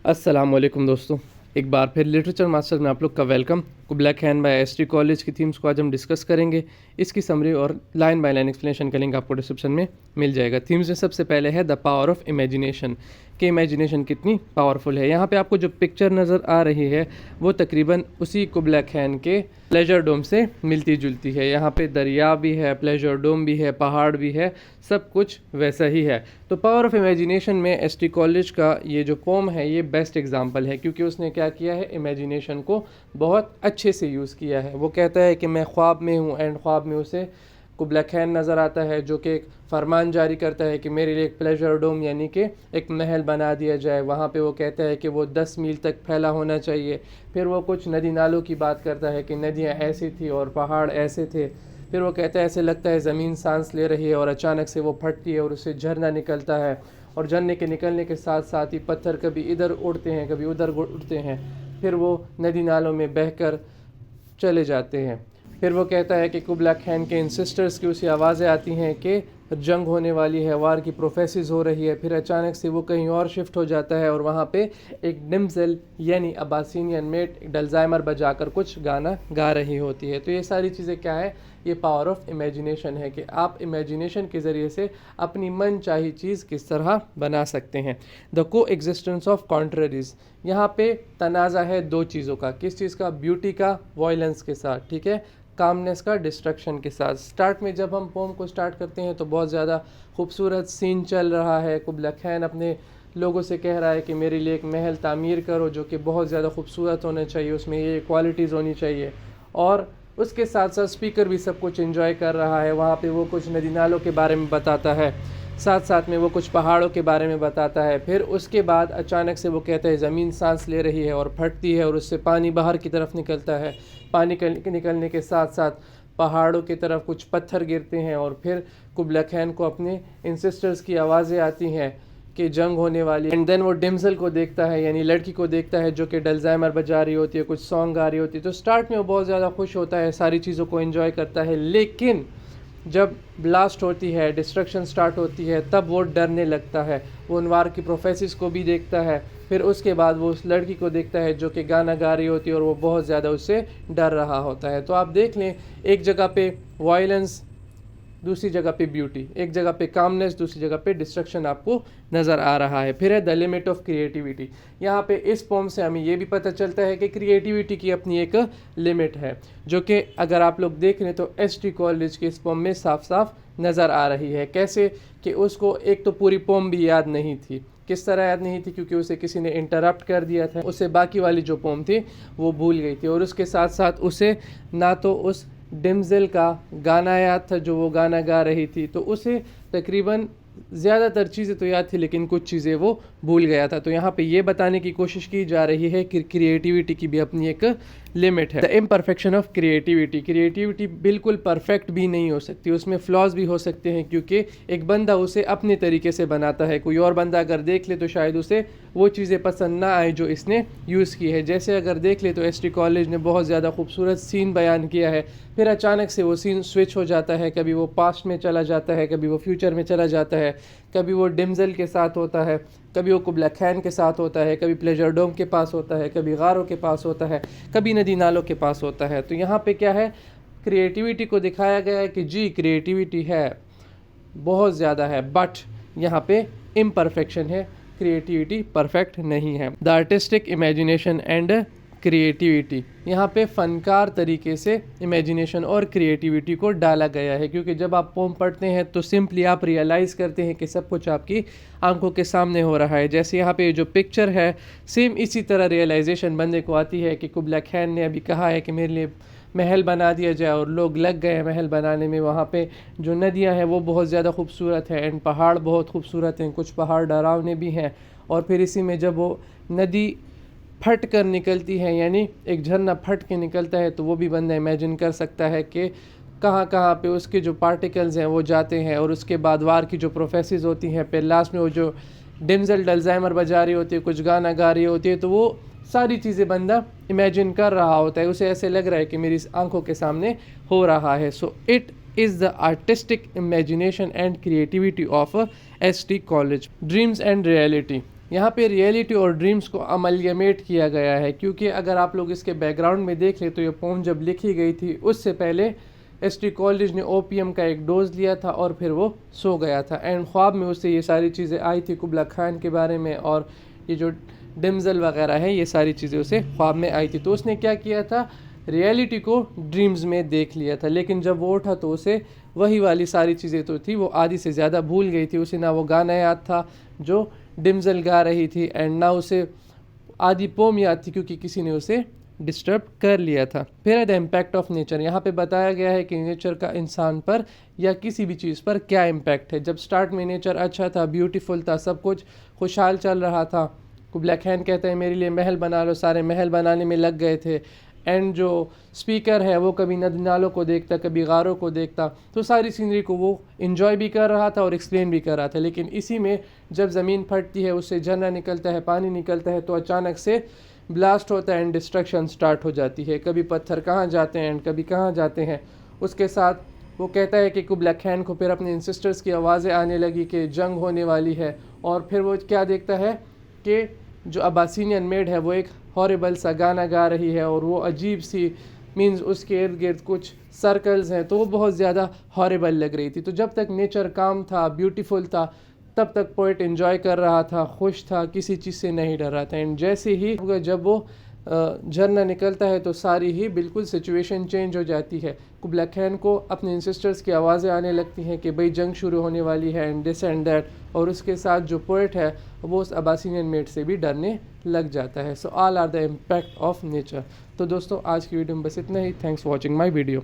अस्सलामुअलैकुम दोस्तों, एक बार फिर लिटरेचर मास्टर में आप लोग का welcome. कुबला Khan bye ST college की थीम्स को आज हम डिस्कस करेंगे। इसकी समरी और लाइन बाय लाइन एक्सप्लेनेशन का लिंक आपको डिस्क्रिप्शन में मिल जाएगा। थीम्स में सबसे पहले है द पावर ऑफ इमेजिनेशन, कि इमेजिनेशन कितनी पावरफुल है। यहाँ पे आपको जो पिक्चर नज़र आ रही है वो तकरीबन उसी कुबला खान के प्लेजर डोम से मिलती जुलती है। यहाँ पे दरिया भी है, प्लेजर डोम भी है, पहाड़ भी है, सब कुछ वैसा ही है। तो पावर ऑफ इमेजिनेशन में एसटी कॉलेज का ये जो पोम है ये बेस्ट एग्जांपल है, क्योंकि उसने क्या किया है, इमेजिनेशन को बहुत अच्छे से यूज़ किया है। वो कहता है कि मैं ख्वाब में हूँ एंड ख्वाब में उसे कुबला खान नज़र आता है जो कि एक फरमान जारी करता है कि मेरे लिए एक प्लेजर डोम यानी कि एक महल बना दिया जाए। वहाँ पे वो कहता है कि वो 10 मील तक फैला होना चाहिए। फिर वो कुछ नदी नालों की बात करता है कि नदियाँ ऐसी थी और पहाड़ ऐसे थे। फिर वो कहता है ऐसे लगता है ज़मीन सांस ले रही है और अचानक से वो फटती है और उससे झरना निकलता है, और झरने के निकलने के साथ साथ ही पत्थर कभी इधर उड़ते हैं कभी उधर उड़ते हैं, फिर वो नदी नालों में बहकर चले जाते हैं। फिर वो कहता है कि कुबला खान के इंसिस्टर्स की उसी आवाज़ें आती हैं कि जंग होने वाली है, वार की प्रोफेसिस हो रही है। फिर अचानक से वो कहीं और शिफ्ट हो जाता है और वहाँ पे एक डिम्जल यानी अबासिनियन मेट डलजाइमर बजाकर कुछ गाना गा रही होती है। तो ये सारी चीज़ें क्या है, ये पावर ऑफ इमेजिनेशन है कि आप इमेजिनेशन के ज़रिए से अपनी मन चाही चीज़ किस तरह बना सकते हैं। द को एग्जिस्टेंस ऑफ कॉन्ट्ररीज, यहाँ पे तनाज़ा है दो चीज़ों का। किस चीज़ का? ब्यूटी का वायलेंस के साथ, ठीक है, कामनेस का डिस्ट्रक्शन के साथ। स्टार्ट में जब हम पोम को स्टार्ट करते हैं तो बहुत ज़्यादा खूबसूरत सीन चल रहा है। कुबला खान अपने लोगों से कह रहा है कि मेरे लिए एक महल तामीर करो जो कि बहुत ज़्यादा खूबसूरत होना चाहिए, उसमें ये क्वालिटीज़ होनी चाहिए। और उसके साथ साथ स्पीकर भी सब कुछ एंजॉय कर रहा है। वहाँ पे वो कुछ नदी नालों के बारे में बताता है, साथ साथ में वो कुछ पहाड़ों के बारे में बताता है। फिर उसके बाद अचानक से वो कहता है ज़मीन सांस ले रही है और फटती है और उससे पानी बाहर की तरफ निकलता है। पानी निकलने के साथ साथ पहाड़ों की तरफ कुछ पत्थर गिरते हैं, और फिर कुबला खान को अपने इंसिस्टर्स की आवाज़ें आती हैं कि जंग होने वाली। एंड देन वो डिम्जल को देखता है, यानी लड़की को देखता है जो कि डलजाइमर बजा रही होती है, कुछ सॉन्ग गा रही होती है। तो स्टार्ट में वो बहुत ज़्यादा खुश होता है, सारी चीज़ों को एंजॉय करता है। लेकिन जब ब्लास्ट होती है, डिस्ट्रक्शन स्टार्ट होती है, तब वो डरने लगता है। वो अनवार की प्रोफेसिस को भी देखता है। फिर उसके बाद वो उस लड़की को देखता है जो कि गाना गा रही होती है और वो बहुत ज़्यादा उससे डर रहा होता है। तो आप देख लें, एक जगह पे वायलेंस, दूसरी जगह पे ब्यूटी, एक जगह पे कामनेस, दूसरी जगह पे डिस्ट्रक्शन आपको नज़र आ रहा है। फिर है द लिमिट ऑफ क्रिएटिविटी। यहाँ पे इस पोम से हमें ये भी पता चलता है कि क्रिएटिविटी की अपनी एक लिमिट है, जो कि अगर आप लोग देख लें तो एसटी कॉलेज के इस पोम में साफ साफ नज़र आ रही है। कैसे कि उसको एक तो पूरी पोम भी याद नहीं थी। किस तरह याद नहीं थी? क्योंकि उसे किसी ने इंटरप्ट कर दिया था, उसे बाकी वाली जो पोम थी वो भूल गई थी। और उसके साथ साथ उसे ना तो उस डिम्जल का गाना याद था जो वो गाना गा रही थी, तो उसे तकरीबन ज़्यादातर चीज़ें तो याद थी लेकिन कुछ चीज़ें वो भूल गया था। तो यहाँ पे ये बताने की कोशिश की जा रही है कि क्रिएटिविटी की भी अपनी एक लिमिट है। The imperfection of creativity, creativity बिल्कुल परफेक्ट भी नहीं हो सकती, उसमें फ्लॉज भी हो सकते हैं, क्योंकि एक बंदा उसे अपने तरीके से बनाता है। कोई और बंदा अगर देख ले तो शायद उसे वो चीज़ें पसंद ना आए जो इसने यूज़ की है। जैसे अगर देख ले तो एसटी कॉलेज ने बहुत ज़्यादा खूबसूरत सीन बयान किया है, फिर अचानक से वो सीन स्विच हो जाता है, कभी वो पास्ट में चला जाता है, कभी वो फ्यूचर में चला जाता है, कभी वो डिम्जल के साथ होता है, कभी वो कुबला खान के साथ होता है, कभी प्लेजर डोम के पास होता है, कभी गारों के पास होता है, कभी नदी नालों के पास होता है। तो यहाँ पे क्या है, क्रिएटिविटी को दिखाया गया है कि जी क्रिएटिविटी है, बहुत ज़्यादा है, बट यहाँ पे इम्परफेक्शन है, क्रिएटिविटी परफेक्ट नहीं है। The artistic imagination and creativity, यहाँ पे फ़नकार तरीके से इमेजिनेशन और क्रिएटिविटी को डाला गया है, क्योंकि जब आप पोम पढ़ते हैं तो सिंपली आप रियलाइज़ करते हैं कि सब कुछ आपकी आंखों के सामने हो रहा है। जैसे यहाँ पे जो पिक्चर है, सेम इसी तरह रियलाइजेशन बंदे को आती है कि कुबला खान ने अभी कहा है कि मेरे लिए महल बना दिया जाए, और लोग लग गए हैं महल बनाने में। वहाँ पे जो नदियाँ हैं वो बहुत ज़्यादा खूबसूरत है एंड पहाड़ बहुत खूबसूरत हैं, कुछ पहाड़ डरावने भी हैं। और फिर इसी में जब वो नदी फट कर निकलती है, यानी एक झरना फट के निकलता है, तो वो भी बंदा इमेजिन कर सकता है कि कहाँ कहाँ पे उसके जो पार्टिकल्स हैं वो जाते हैं। और उसके बाद वार की जो प्रोफेसिस होती हैं, फिर लास्ट में वो जो डिम्जल डलजाइमर बजा रही होती है, कुछ गाना गा रही होती है, तो वो सारी चीज़ें बंदा इमेजिन कर रहा होता है, उसे ऐसे लग रहा है कि मेरी आंखों के सामने हो रहा है। So it is the artistic imagination and creativity of a ST college. Dreams and reality, यहाँ पे रियलिटी और ड्रीम्स को अमलगमेट किया गया है, क्योंकि अगर आप लोग इसके बैकग्राउंड में देख लें तो ये पोम जब लिखी गई थी उससे पहले एसटी कॉलेज ने ओपीएम का एक डोज लिया था और फिर वो सो गया था एंड ख्वाब में उससे ये सारी चीज़ें आई थी कुबला खान के बारे में, और ये जो डिम्जल वगैरह है ये सारी चीज़ें उसे ख्वाब में आई थी। तो उसने क्या किया था, रियलिटी को ड्रीम्स में देख लिया था, लेकिन जब वो उठा तो उसे वही वाली सारी चीज़ें तो थी वो आधी से ज़्यादा भूल गई थी। उसे ना वो गाना याद था जो डिम्जल गा रही थी एंड ना उसे आधी पोम याद थी क्योंकि किसी ने उसे डिस्टर्ब कर लिया था। फिर है द इम्पैक्ट ऑफ नेचर। यहाँ पे बताया गया है कि नेचर का इंसान पर या किसी भी चीज़ पर क्या इम्पैक्ट है। जब स्टार्ट में नेचर अच्छा था, ब्यूटीफुल था, सब कुछ खुशहाल चल रहा था, कुबला खान कहते हैं मेरे लिए महल बना लो, सारे महल बनाने में लग गए थे एंड जो स्पीकर है वो कभी नदी नालों को देखता, कभी गारों को देखता, तो सारी सीनरी को वो इन्जॉय भी कर रहा था और एक्सप्लेन भी कर रहा था। लेकिन इसी में जब ज़मीन फटती है, उससे झरना निकलता है, पानी निकलता है, तो अचानक से ब्लास्ट होता है एंड डिस्ट्रक्शन स्टार्ट हो जाती है। कभी पत्थर कहाँ जाते हैं एंड कभी कहाँ जाते हैं। उसके साथ वो कहता है कि कुबला खान को फिर अपने इंसिस्टर्स की आवाज़ें आने लगी कि जंग होने वाली है, और फिर वो क्या देखता है कि जो अबासिनियन मेड है वो एक हॉरिबल सा गाना गा रही है और वो अजीब सी मीन्स उसके इर्द गिर्द कुछ सर्कल्स हैं, तो वो बहुत ज़्यादा हॉरिबल लग रही थी। तो जब तक नेचर काम था, ब्यूटीफुल था, तब तक पोइट एंजॉय कर रहा था, खुश था, किसी चीज़ से नहीं डर रहा था। एंड जैसे ही जब वो झरना निकलता है तो सारी ही बिल्कुल सिचुएशन चेंज हो जाती है। कुबला खान को अपने इंसिस्टर्स की आवाज़ें आने लगती हैं कि भाई जंग शुरू होने वाली है एंड दिस एंड दैट, और उसके साथ जो पोइट है वो उस अबासिनियन मेड से भी डरने लग जाता है। So all are the impact of nature. तो दोस्तों आज की वीडियो में बस इतना ही। Thanks for watching my video.